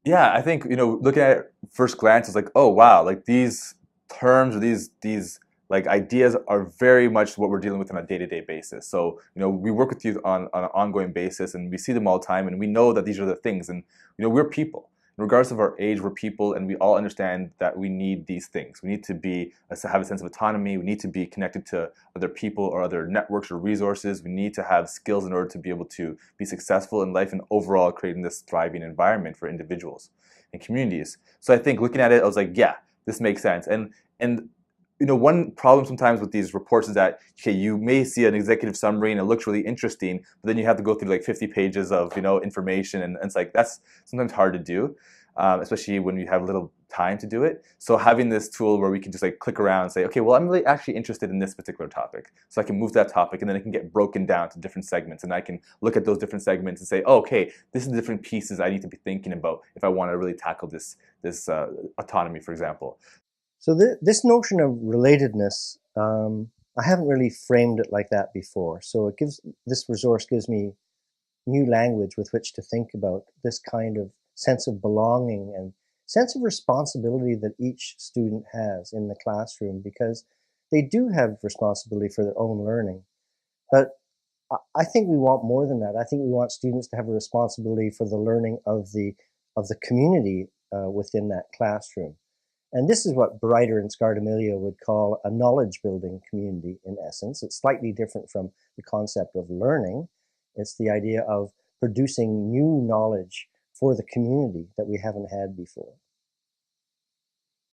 Yeah, I think, looking at it first glance, it's like, oh wow, like these terms or these like ideas are very much what we're dealing with on a day-to-day basis. So, we work with youth on an ongoing basis and we see them all the time and we know that these are the things. And we're people. Regardless of our age, we're people and we all understand that we need these things. We need to have a sense of autonomy. We need to be connected to other people or other networks or resources. We need to have skills in order to be able to be successful in life and overall creating this thriving environment for individuals and communities. So I think looking at it, I was like, yeah, this makes sense. And one problem sometimes with these reports is that okay, you may see an executive summary and it looks really interesting, but then you have to go through like 50 pages of information, and it's like that's sometimes hard to do, especially when you have little time to do it. So having this tool where we can just like click around and say, okay, well, I'm really actually interested in this particular topic. So I can move to that topic and then it can get broken down to different segments and I can look at those different segments and say, oh, okay, this is the different pieces I need to be thinking about if I want to really tackle this autonomy, for example. So this notion of relatedness, I haven't really framed it like that before. So this resource gives me new language with which to think about this kind of sense of belonging and sense of responsibility that each student has in the classroom, because they do have responsibility for their own learning. But I think we want more than that. I think we want students to have a responsibility for the learning of the community within that classroom. And this is what Brighter and Scardamilio would call a knowledge building community in essence. It's slightly different from the concept of learning. It's the idea of producing new knowledge for the community that we haven't had before.